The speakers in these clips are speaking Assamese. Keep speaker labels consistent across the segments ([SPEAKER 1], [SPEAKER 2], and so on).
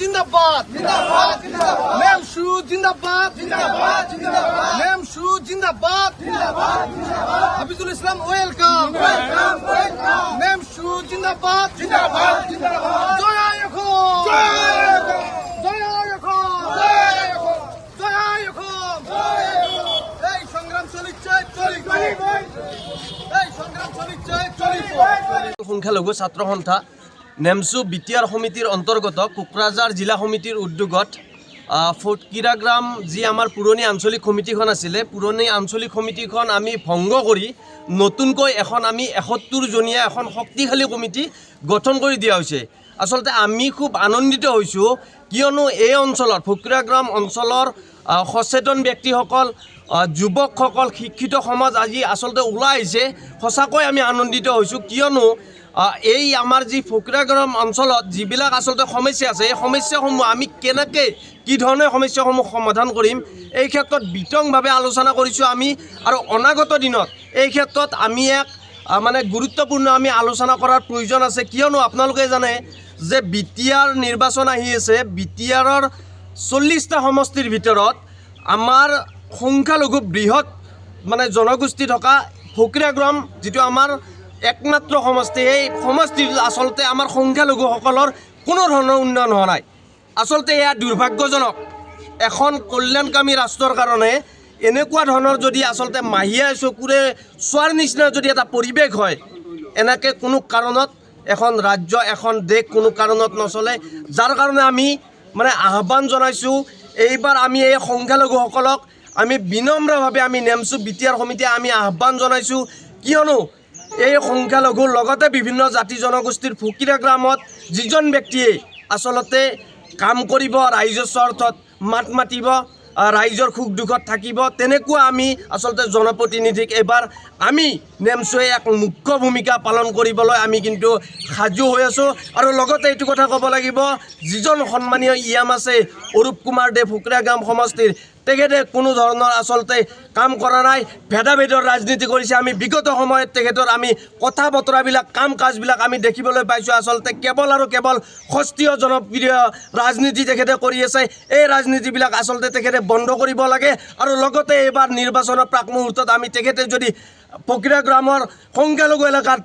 [SPEAKER 1] জিন্দাবাদ জিন্দাবাদ জিন্দাবাদ নেমসু জিন্দাবাদ জিন্দাবাদ জিন্দাবাদ নেমসু জিন্দাবাদ জিন্দাবাদ জিন্দাবাদ হাফিজুল ইসলাম ওয়েলকাম ওয়েলকাম ওয়েলকাম নেমসু জিন্দাবাদ জিন্দাবাদ জিন্দাবাদ জয় এখন জয় এখন জয় এখন জয় এখন জয় এখন এই সংগ্রাম চলিছে চলিবে এই সংগ্রাম চলিছে চলিবে
[SPEAKER 2] সংখ্যালঘু ছাত্ৰ সন্থা নেমচু বিটিআৰ সমিতিৰ অন্তৰ্গত কোকৰাঝাৰ জিলা সমিতিৰ উদ্যোগত ফটকিৰাগ্ৰাম যি আমাৰ পুৰণি আঞ্চলিক সমিতিখন আছিলে পুৰণি আঞ্চলিক সমিতিখন আমি ভংগ কৰি নতুনকৈ এখন আমি ৭১ জনীয়া এখন শক্তিশালী কমিটি গঠন কৰি দিয়া হৈছে। আচলতে আমি খুব আনন্দিত হৈছোঁ কিয়নো এই অঞ্চলৰ ফটকিৰাগ্ৰাম অঞ্চলৰ সচেতন ব্যক্তিসকল যুৱকসকল শিক্ষিত সমাজ আজি আচলতে ওলাই আহিছে। সঁচাকৈ আমি আনন্দিত হৈছোঁ কিয়নো এই আমাৰ যি ফটকিৰাগ্ৰাম অঞ্চলত যিবিলাক আচলতে সমস্যা আছে এই সমস্যাসমূহ আমি কেনেকৈ কি ধৰণে সমস্যাসমূহ সমাধান কৰিম এই ক্ষেত্ৰত বিতংভাৱে আলোচনা কৰিছোঁ আমি। আৰু অনাগত দিনত এই ক্ষেত্ৰত আমি এক মানে গুৰুত্বপূৰ্ণ আমি আলোচনা কৰাৰ প্ৰয়োজন আছে কিয়নো আপোনালোকে জানে যে বিটিআৰ নিৰ্বাচন আহি আছে। বিটিআৰৰ 40টা সমষ্টিৰ ভিতৰত আমাৰ সংখ্যালঘু বৃহৎ মানে জনগোষ্ঠী থকা ফটকিৰাগ্ৰাম যিটো আমাৰ একমাত্ৰ সমষ্টি এই সমষ্টিত আচলতে আমাৰ সংখ্যালঘুসকলৰ কোনো ধৰণৰ উন্নয়ন হোৱা নাই। আচলতে এয়া দুৰ্ভাগ্যজনক। এখন কল্যাণকামী ৰাষ্ট্ৰৰ কাৰণে এনেকুৱা ধৰণৰ যদি আচলতে মাহিয়াই চকুৰে চোৱাৰ নিচিনা যদি এটা পৰিৱেশ হয় এনেকৈ কোনো কাৰণত এখন ৰাজ্য এখন দেশ কোনো কাৰণত নচলে। যাৰ কাৰণে আমি মানে আহ্বান জনাইছোঁ এইবাৰ আমি এই সংখ্যালঘুসকলক আমি বিনম্ৰভাৱে আমি নেমচু বিটিআৰ সমিতিয়ে আমি আহ্বান জনাইছোঁ কিয়নো এই সংখ্যালঘুৰ লগতে বিভিন্ন জাতি জনগোষ্ঠীৰ ফটকিৰাগ্ৰামত যিজন ব্যক্তিয়ে আচলতে কাম কৰিব ৰাইজৰ স্বাৰ্থত মাত মাতিব ৰাইজৰ সুখ দুখত থাকিব তেনেকুৱা আমি আচলতে জনপ্ৰতিনিধিক এবাৰ আমি নেমচুৱে এক মুখ্য ভূমিকা পালন কৰিবলৈ আমি কিন্তু সাজু হৈ আছোঁ। আৰু লগতে এইটো কথা ক'ব লাগিব যিজন সন্মানীয় ইয়াম আছে অৰূপ কুমাৰ দে ফটকিৰাগ্ৰাম সমষ্টিৰ তেখেতে কোনো ধৰণৰ আচলতে কাম কৰা নাই ভেদাভেদৰ ৰাজনীতি কৰিছে। আমি বিগত সময়ত তেখেতৰ আমি কথা বতৰাবিলাক কাম কাজবিলাক আমি দেখিবলৈ পাইছোঁ। আচলতে কেৱল আৰু কেৱল সস্তীয় জনপ্ৰিয় ৰাজনীতি তেখেতে কৰি আছে। এই ৰাজনীতিবিলাক আচলতে তেখেতে বন্ধ কৰিব লাগে। আৰু লগতে এইবাৰ নিৰ্বাচনৰ প্ৰাক মুহূৰ্তত আমি তেখেতে যদি ফটকিৰাগ্ৰামৰ সংখ্যালঘু এলেকাত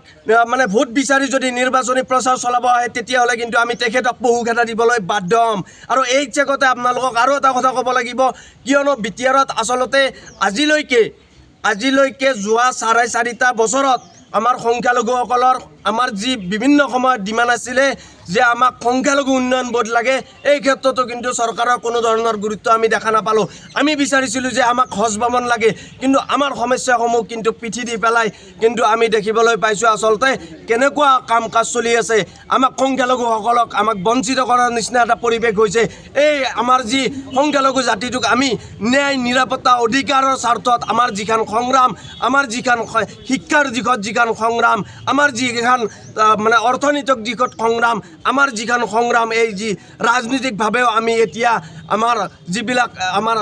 [SPEAKER 2] মানে ভোট বিচাৰি যদি নিৰ্বাচনী প্ৰচাৰ চলাব আহে তেতিয়াহ'লে কিন্তু আমি তেখেতক পহু খেদা দিবলৈ বাধ্য হ'ম। আৰু এই চেগতে আপোনালোকক আৰু এটা কথা ক'ব লাগিব কিয়নো বিটিআৰত আচলতে আজিলৈকে যোৱা 4.5 বছৰত আমাৰ সংখ্যালঘুসকলৰ আমাৰ যি বিভিন্ন সময়ত ডিমাণ্ড আছিলে যে আমাক সংখ্যালঘু উন্নয়ন বোৰ্ড লাগে এই ক্ষেত্ৰতো কিন্তু চৰকাৰৰ কোনো ধৰণৰ গুৰুত্ব আমি দেখা নাপালোঁ। আমি বিচাৰিছিলোঁ যে আমাক হজ ভৱন লাগে কিন্তু আমাৰ সমস্যাসমূহ কিন্তু পিঠি দি পেলাই কিন্তু আমি দেখিবলৈ পাইছোঁ আচলতে কেনেকুৱা কাম কাজ চলি আছে। আমাক সংখ্যালঘুসকলক আমাক বঞ্চিত কৰাৰ নিচিনা এটা পৰিৱেশ হৈছে। এই আমাৰ যি সংখ্যালঘু জাতিটোক আমি ন্যায় নিৰাপত্তা অধিকাৰৰ স্বাৰ্থত আমাৰ যিখন সংগ্ৰাম আমাৰ যিখন শিক্ষাৰ দিশত যিখন সংগ্ৰাম আমাৰ যিখন মানে অৰ্থনৈতিক দিশত সংগ্ৰাম আমাৰ যিখন সংগ্ৰাম এই যি ৰাজনৈতিকভাৱেও আমি এতিয়া আমাৰ যিবিলাক আমাৰ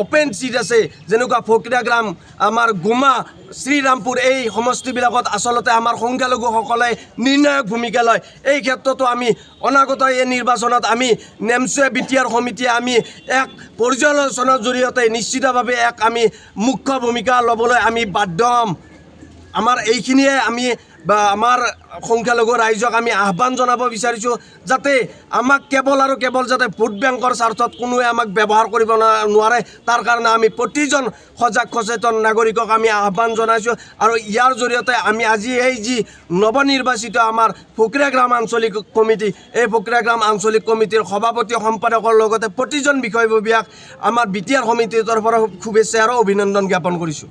[SPEAKER 2] অপেন চিট আছে যেনেকুৱা ফটকিৰাগ্ৰাম আমাৰ গুমা শ্ৰীৰামপুৰ এই সমষ্টিবিলাকত আচলতে আমাৰ সংখ্যালঘুসকলে নিৰ্ণায়ক ভূমিকা লয়। এই ক্ষেত্ৰতো আমি অনাগত এই নিৰ্বাচনত আমি নেমচুৱে বিটিআৰ সমিতিয়ে আমি এক পৰ্যালোচনাৰ জৰিয়তে নিশ্চিতভাৱে এক আমি মুখ্য ভূমিকা ল'বলৈ আমি বাধ্য হ'ম। আমাৰ এইখিনিয়ে আমি বা আমাৰ সংখ্যালঘু ৰাইজক আমি আহ্বান জনাব বিচাৰিছোঁ যাতে আমাক কেৱল আৰু কেৱল যাতে ভোট বেংকৰ স্বাৰ্থত কোনোৱে আমাক ব্যৱহাৰ কৰিব নোৱাৰে তাৰ কাৰণে আমি প্ৰতিজন সজাগ সচেতন নাগৰিকক আমি আহ্বান জনাইছোঁ। আৰু ইয়াৰ জৰিয়তে আমি আজি এই যি নৱনিৰ্বাচিত আমাৰ ফটকিৰাগ্ৰাম আঞ্চলিক কমিটি এই ফটকিৰাগ্ৰাম আঞ্চলিক কমিটিৰ সভাপতি সম্পাদকৰ লগতে প্ৰতিজন বিষয়ববীয়াক আমাৰ বিটিআৰ সমিতিৰ তৰফৰ শুভেচ্ছা আৰু অভিনন্দন জ্ঞাপন কৰিছোঁ।